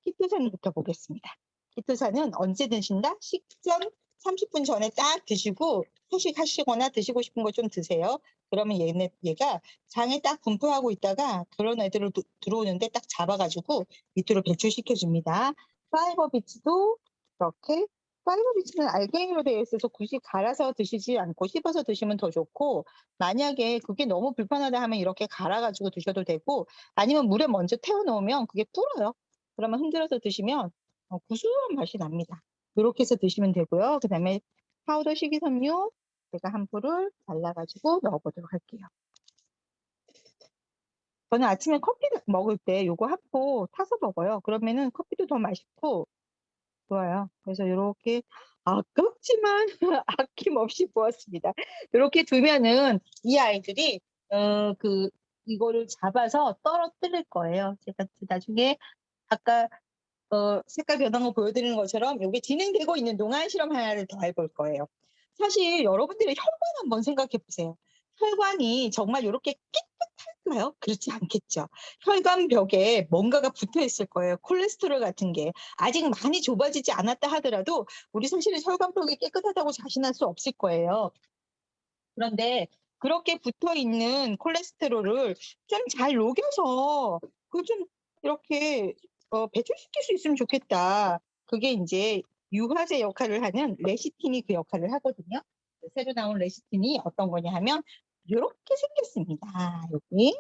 키토산부터 보겠습니다. 키토산은 언제 드신다? 식전 30분 전에 딱 드시고 회식하시거나 드시고 싶은 거 좀 드세요. 그러면 얘가 장에 딱 분포하고 있다가 그런 애들을 들어오는데 딱 잡아가지고 밑으로 배출시켜 줍니다. 파이버비치도 이렇게, 파이버비치는 알갱이로 되어 있어서 굳이 갈아서 드시지 않고 씹어서 드시면 더 좋고, 만약에 그게 너무 불편하다 하면 이렇게 갈아가지고 드셔도 되고, 아니면 물에 먼저 태워 놓으면 그게 불어요. 그러면 흔들어서 드시면 구수한 맛이 납니다. 이렇게 해서 드시면 되고요. 그다음에 파우더 식이섬유 제가 한 풀을 잘라가지고 넣어보도록 할게요. 저는 아침에 커피 먹을 때 요거 한 포 타서 먹어요. 그러면은 커피도 더 맛있고 좋아요. 그래서 이렇게 아깝지만 아낌없이 부었습니다. 이렇게 두면은 이 아이들이 이거를 잡아서 떨어뜨릴 거예요. 제가 나중에 아까 색깔 변한 거 보여드리는 것처럼 이게 진행되고 있는 동안 실험 하나를 더 해볼 거예요. 사실 여러분들의 혈관 한번 생각해 보세요. 혈관이 정말 이렇게 깨끗할까요? 그렇지 않겠죠. 혈관 벽에 뭔가가 붙어 있을 거예요. 콜레스테롤 같은 게. 아직 많이 좁아지지 않았다 하더라도 우리 사실은 혈관 벽이 깨끗하다고 자신할 수 없을 거예요. 그런데 그렇게 붙어 있는 콜레스테롤을 좀 잘 녹여서 그걸 좀 이렇게 배출시킬 수 있으면 좋겠다. 그게 이제 유화제 역할을 하는 레시틴이 그 역할을 하거든요. 새로 나온 레시틴이 어떤 거냐 하면 이렇게 생겼습니다. 여기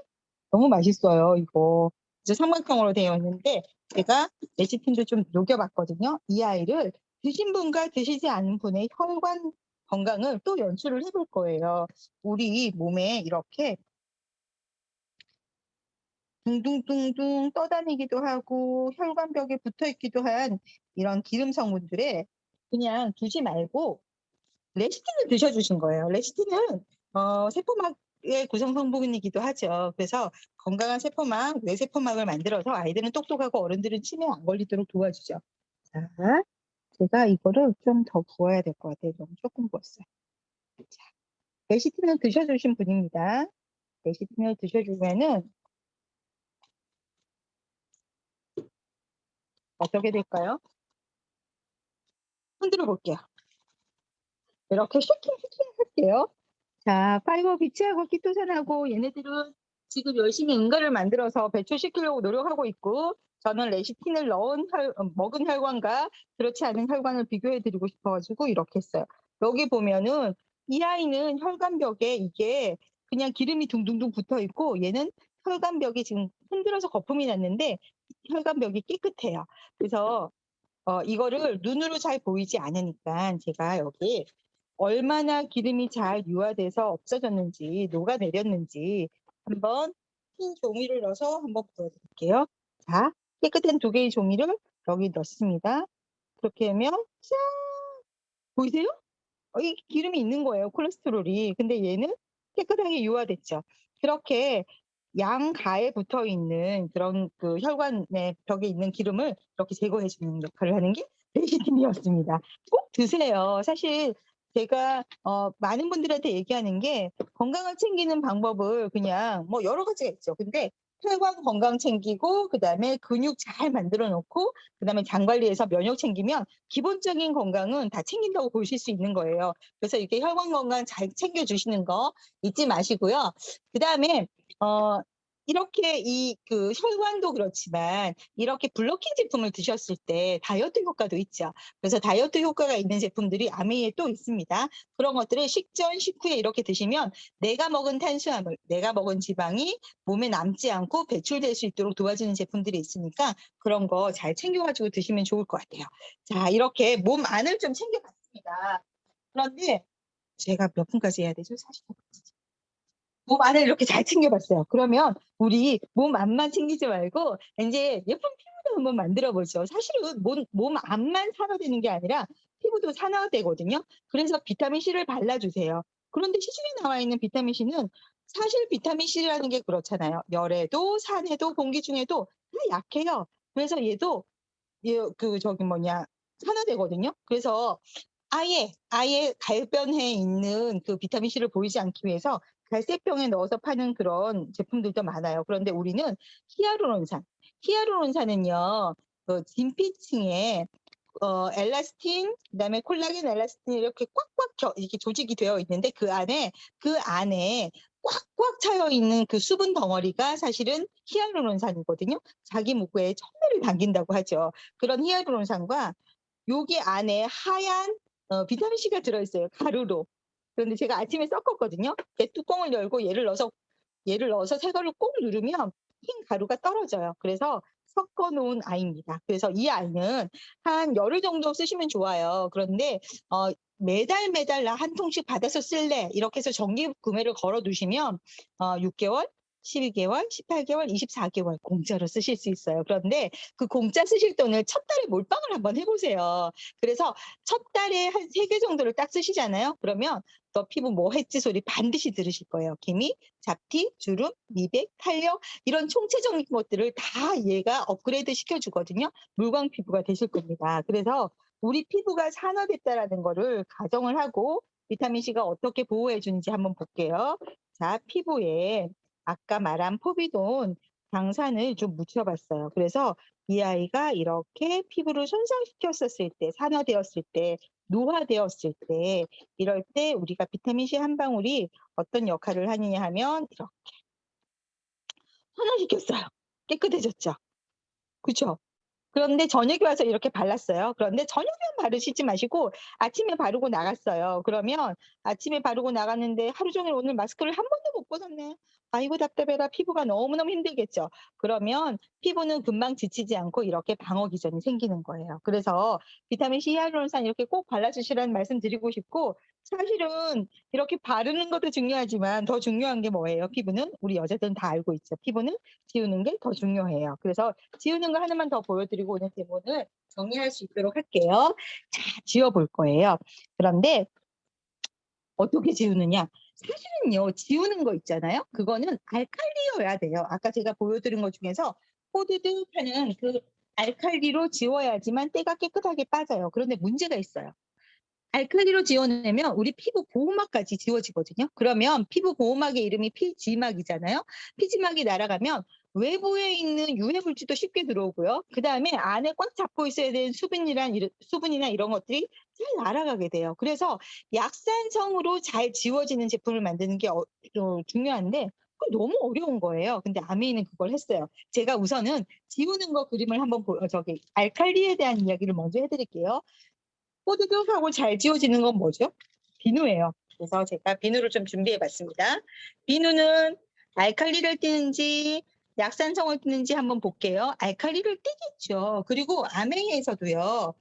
너무 맛있어요. 이거 이제 삼각형으로 되어 있는데 제가 레시틴도 좀 녹여봤거든요. 이 아이를 드신 분과 드시지 않은 분의 혈관 건강을 또 연출을 해볼 거예요. 우리 몸에 이렇게 둥둥둥둥 떠다니기도 하고 혈관벽에 붙어 있기도 한 이런 기름 성분들에 그냥 두지 말고 레시틴을 드셔주신 거예요. 레시틴은 세포막의 구성 성분이기도 하죠. 그래서 건강한 세포막, 뇌세포막을 만들어서 아이들은 똑똑하고 어른들은 치매 안 걸리도록 도와주죠. 자, 제가 이거를 좀 더 부어야 될 것 같아요. 너무 조금 부었어요. 자, 레시틴을 드셔주신 분입니다. 레시틴을 드셔주면은 어떻게 될까요? 흔들어 볼게요. 이렇게 쉐킹 할게요. 자, 파이버 비치하고 키토산하고 얘네들은 지금 열심히 응가를 만들어서 배출시키려고 노력하고 있고, 저는 레시틴을 먹은 혈관과 그렇지 않은 혈관을 비교해 드리고 싶어가지고 이렇게 했어요. 여기 보면은 이 아이는 혈관벽에 이게 그냥 기름이 둥둥둥 붙어 있고, 얘는 혈관벽이 지금 흔들어서 거품이 났는데 혈관벽이 깨끗해요. 그래서 이거를 눈으로 잘 보이지 않으니까 제가 여기 얼마나 기름이 잘 유화돼서 없어졌는지, 녹아내렸는지 한번 흰 종이를 넣어서 한번 보여드릴게요. 자, 깨끗한 2개의 종이를 여기 넣습니다. 그렇게 하면 짠! 보이세요? 이 기름이 있는 거예요, 콜레스테롤이. 근데 얘는 깨끗하게 유화됐죠. 그렇게 양가에 붙어 있는 그런 그 혈관의 벽에 있는 기름을 이렇게 제거해 주는 역할을 하는 게 레시틴이었습니다. 꼭 드세요. 사실 제가 많은 분들한테 얘기하는 게 건강을 챙기는 방법을 그냥 뭐 여러 가지가 있죠. 근데 혈관 건강 챙기고 그다음에 근육 잘 만들어 놓고 그다음에 장 관리해서 면역 챙기면 기본적인 건강은 다 챙긴다고 보실 수 있는 거예요. 그래서 이렇게 혈관 건강 잘 챙겨 주시는 거 잊지 마시고요. 그다음에 이렇게 그 혈관도 그렇지만 이렇게 블로킹 제품을 드셨을 때 다이어트 효과도 있죠. 그래서 다이어트 효과가 있는 제품들이 아메이에 또 있습니다. 그런 것들을 식전, 식후에 이렇게 드시면 내가 먹은 탄수화물, 내가 먹은 지방이 몸에 남지 않고 배출될 수 있도록 도와주는 제품들이 있으니까 그런 거 잘 챙겨가지고 드시면 좋을 것 같아요. 자, 이렇게 몸 안을 좀 챙겨봤습니다. 그런데 제가 몇 분까지 해야 되죠? 40분까지. 몸 안을 이렇게 잘 챙겨봤어요. 그러면 우리 몸 안만 챙기지 말고 이제 예쁜 피부도 한번 만들어 보죠. 사실은 몸 안만 산화되는 게 아니라 피부도 산화되거든요. 그래서 비타민 C를 발라주세요. 그런데 시중에 나와 있는 비타민 C는 사실 비타민 C라는 게 그렇잖아요. 열에도 산에도 공기 중에도 다 약해요. 그래서 얘도 산화되거든요. 그래서 아예 갈변해 있는 그 비타민 C를 보이지 않기 위해서 갈색병에 넣어서 파는 그런 제품들도 많아요. 그런데 우리는 히아루론산. 히아루론산은요, 그 진피층에 엘라스틴, 그다음에 콜라겐, 엘라스틴 이렇게 꽉꽉 이렇게 조직이 되어 있는데 그 안에 꽉꽉 차여 있는 그 수분 덩어리가 사실은 히알루론산이거든요. 자기 목에 천매를 당긴다고 하죠. 그런 히알루론산과 여기 안에 하얀 비타민 C가 들어있어요. 가루로. 그런데 제가 아침에 섞었거든요. 뚜껑을 열고 얘를 넣어서 새거를 꼭 누르면 흰 가루가 떨어져요. 그래서 섞어 놓은 아이입니다. 그래서 이 아이는 한 열흘 정도 쓰시면 좋아요. 그런데 매달 나 한 통씩 받아서 쓸래 이렇게 해서 정기 구매를 걸어 두시면 6개월, 12개월, 18개월, 24개월 공짜로 쓰실 수 있어요. 그런데 그 공짜 쓰실 돈을 첫 달에 몰빵을 한번 해보세요. 그래서 첫 달에 한 3개 정도를 딱 쓰시잖아요. 그러면 너 피부 뭐 했지 소리 반드시 들으실 거예요. 기미, 잡티, 주름, 미백, 탄력 이런 총체적인 것들을 다 얘가 업그레이드 시켜주거든요. 물광 피부가 되실 겁니다. 그래서 우리 피부가 산화됐다라는 거를 가정을 하고 비타민C가 어떻게 보호해 주는지 한번 볼게요. 자, 피부에 아까 말한 포비돈 방산을 좀 묻혀봤어요. 그래서 이 아이가 이렇게 피부를 손상시켰었을 때, 산화되었을 때, 노화되었을 때, 이럴 때 우리가 비타민C 한 방울이 어떤 역할을 하느냐 하면 이렇게 환원시켰어요. 깨끗해졌죠. 그렇죠? 그런데 저녁에 와서 이렇게 발랐어요. 그런데 저녁에만 바르시지 마시고 아침에 바르고 나갔어요. 그러면 아침에 바르고 나갔는데 하루 종일 오늘 마스크를 한 번도 못 벗었네. 아이고 답답해라. 피부가 너무너무 힘들겠죠. 그러면 피부는 금방 지치지 않고 이렇게 방어 기전이 생기는 거예요. 그래서 비타민C, 히알루론산 이렇게 꼭 발라주시라는 말씀 드리고 싶고 사실은 이렇게 바르는 것도 중요하지만 더 중요한 게 뭐예요? 피부는 우리 여자들은 다 알고 있죠. 피부는 지우는 게 더 중요해요. 그래서 지우는 거 하나만 더 보여드리고 오늘 대본을 정리할 수 있도록 할게요. 자, 지워볼 거예요. 그런데 어떻게 지우느냐? 사실은요, 지우는 거 있잖아요. 그거는 알칼리여야 돼요. 아까 제가 보여드린 것 중에서 뽀드득 하는 그 알칼리로 지워야지만 때가 깨끗하게 빠져요. 그런데 문제가 있어요. 알칼리로 지워내면 우리 피부 보호막까지 지워지거든요. 그러면 피부 보호막의 이름이 피지막이잖아요. 피지막이 날아가면 외부에 있는 유해 물질도 쉽게 들어오고요. 그 다음에 안에 꽉 잡고 있어야 되는 수분이나 이런 것들이 잘 날아가게 돼요. 그래서 약산성으로 잘 지워지는 제품을 만드는 게 중요한데 너무 어려운 거예요. 근데 아메이는 그걸 했어요. 제가 우선은 지우는 거 그림을 한번 알칼리에 대한 이야기를 먼저 해드릴게요. 뽀드득하고 잘 지워지는 건 뭐죠? 비누예요. 그래서 제가 비누를 좀 준비해 봤습니다. 비누는 알칼리를 띠는지 약산성을 띠는지 한번 볼게요. 알칼리를 띠겠죠. 그리고 아메이에서도요.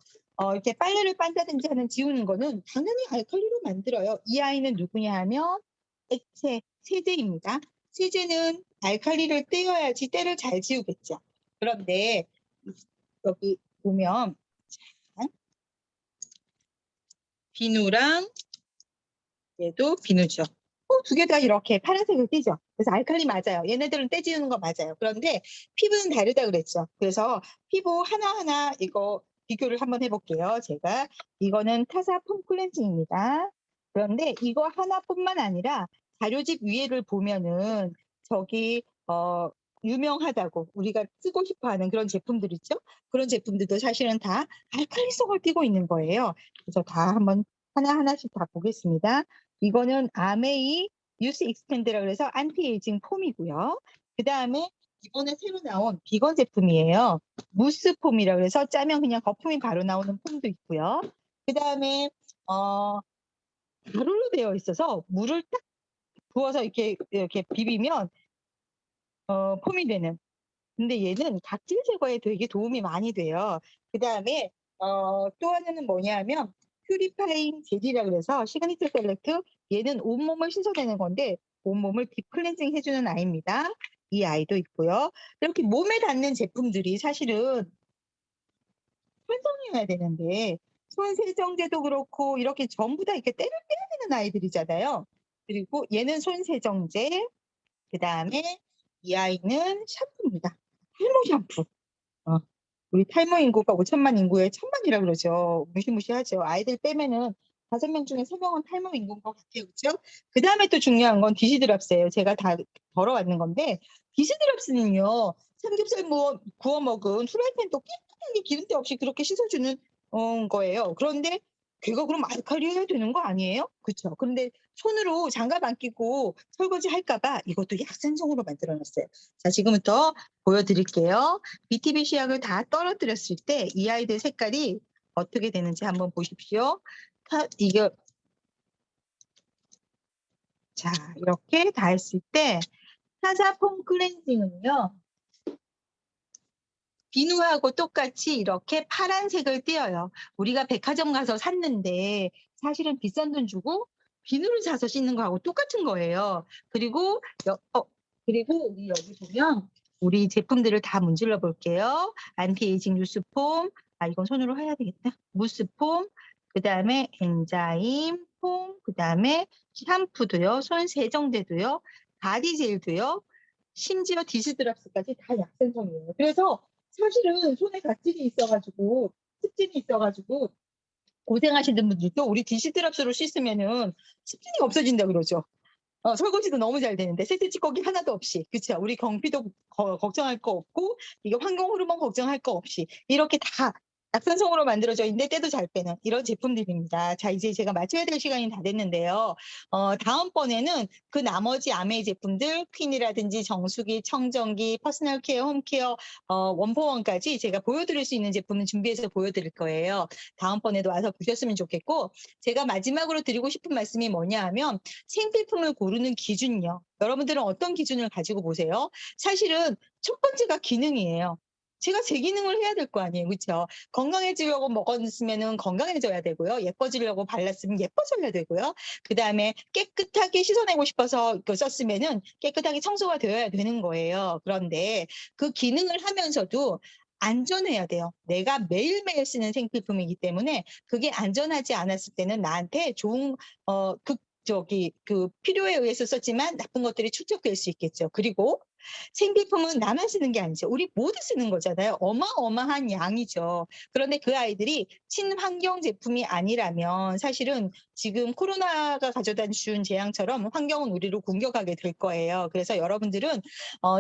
이렇게 빨래를 빤다든지 하는 지우는 거는 당연히 알칼리로 만들어요. 이 아이는 누구냐 하면 액체, 세제입니다. 세제는 알칼리를 떼어야지 때를 잘 지우겠죠. 그런데 여기 보면 비누랑 얘도 비누죠. 두 개 다 이렇게 파란색을 띠죠. 그래서 알칼리 맞아요. 얘네들은 떼지우는 거 맞아요. 그런데 피부는 다르다 그랬죠. 그래서 피부 하나하나 이거 비교를 한번 해볼게요. 제가 이거는 타사 폼 클렌징입니다. 그런데 이거 하나뿐만 아니라 자료집 위에를 보면은 저기 유명하다고 우리가 쓰고 싶어하는 그런 제품들 있죠. 그런 제품들도 사실은 다 알칼리성을 띠고 있는 거예요. 그래서 다 한번 하나하나씩 다 보겠습니다. 이거는 아메이 유스 익스텐드라 그래서 안티에이징 폼이고요. 그 다음에 이번에 새로 나온 비건 제품이에요. 무스 폼이라 그래서 짜면 그냥 거품이 바로 나오는 폼도 있고요. 그 다음에 가루로 되어 있어서 물을 딱 부어서 이렇게 비비면 폼이 되는. 근데 얘는 각질 제거에 되게 도움이 많이 돼요. 그 다음에 또 하나는 뭐냐면 퓨리파잉 젤이라 그래서 시그니처 셀렉트 얘는 온몸을 씻어내는 건데 온몸을 딥클렌징 해주는 아이입니다. 이 아이도 있고요. 이렇게 몸에 닿는 제품들이 사실은 손성이어야 되는데 손 세정제도 그렇고 이렇게 전부 다 이렇게 때를 빼야 되는 아이들이잖아요. 그리고 얘는 손 세정제, 그 다음에 이 아이는 샴푸입니다. 탈모 샴푸. 우리 탈모 인구가 5천만 인구에 1,000만이라 그러죠. 무시무시하죠. 아이들 빼면은 5명 중에 3명은 탈모 인구인 것 같아요. 그렇죠? 그 다음에 또 중요한 건 디시드랍스예요. 제가 다 덜어왔는 건데 디시드랍스는요. 삼겹살 구워 먹은 후라이팬도 깨끗하게 기름때 없이 그렇게 씻어주는 거예요. 그런데 걔가 그럼 알칼리해야 되는 거 아니에요? 그쵸. 그런데 손으로 장갑 안 끼고 설거지 할까 봐 이것도 약산성으로 만들어 놨어요. 자, 지금부터 보여 드릴게요. BTBC 약을 다 떨어뜨렸을 때 이 아이들 색깔이 어떻게 되는지 한번 보십시오. 이게 자, 이렇게 다 했을 때 타자 폼 클렌징은요. 비누하고 똑같이 이렇게 파란색을 띄어요. 우리가 백화점 가서 샀는데 사실은 비싼 돈 주고 비누를 사서 씻는 거하고 똑같은 거예요. 그리고 그리고 우리 여기 보면 우리 제품들을 다 문질러 볼게요. 안티에이징 뉴스폼, 이건 손으로 해야 되겠다. 무스폼, 그다음에 엔자임 폼, 그다음에 샴푸도요, 손 세정제도요, 바디젤도요, 심지어 디스드랍스까지 다 약산성이에요. 그래서 사실은 손에 각질이 있어가지고 습진이 있어가지고 고생하시는 분들도 우리 디시드랍스로 씻으면은 습진이 없어진다 그러죠. 설거지도 너무 잘 되는데 세제 찌꺼기 하나도 없이, 그쵸? 우리 경피도 걱정할 거 없고 이게 환경 호르몬 걱정할 거 없이 이렇게 다 약산성으로 만들어져 있는데 때도 잘 빼는 이런 제품들입니다. 자, 이제 제가 마쳐야 될 시간이 다 됐는데요. 다음번에는 그 나머지 아메이 제품들 퀸이라든지 정수기, 청정기, 퍼스널 케어, 홈케어, 원포원까지 제가 보여드릴 수 있는 제품은 준비해서 보여드릴 거예요. 다음번에도 와서 보셨으면 좋겠고, 제가 마지막으로 드리고 싶은 말씀이 뭐냐 하면 생필품을 고르는 기준이요. 여러분들은 어떤 기준을 가지고 보세요? 사실은 첫 번째가 기능이에요. 제가 제 기능을 해야 될 거 아니에요. 그렇죠? 건강해지려고 먹었으면은 건강해져야 되고요. 예뻐지려고 발랐으면 예뻐져야 되고요. 그다음에 깨끗하게 씻어내고 싶어서 썼으면은 깨끗하게 청소가 되어야 되는 거예요. 그런데 그 기능을 하면서도 안전해야 돼요. 내가 매일매일 쓰는 생필품이기 때문에 그게 안전하지 않았을 때는 나한테 좋은 필요에 의해서 썼지만 나쁜 것들이 축적될 수 있겠죠. 그리고 생필품은 나만 쓰는 게 아니죠. 우리 모두 쓰는 거잖아요. 어마어마한 양이죠. 그런데 그 아이들이 친환경 제품이 아니라면 사실은 지금 코로나가 가져다 준 재앙처럼 환경은 우리를 공격하게 될 거예요. 그래서 여러분들은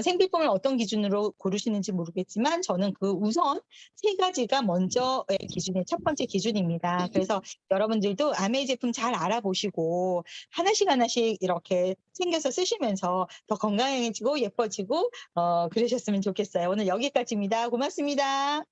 생필품을 어떤 기준으로 고르시는지 모르겠지만 저는 그 우선 세 가지가 먼저의 기준의 첫 번째 기준입니다. 그래서 여러분들도 아메이 제품 잘 알아보시고 하나씩 하나씩 이렇게 챙겨서 쓰시면서 더 건강해지고 예뻐지고 그러셨으면 좋겠어요. 오늘 여기까지입니다. 고맙습니다.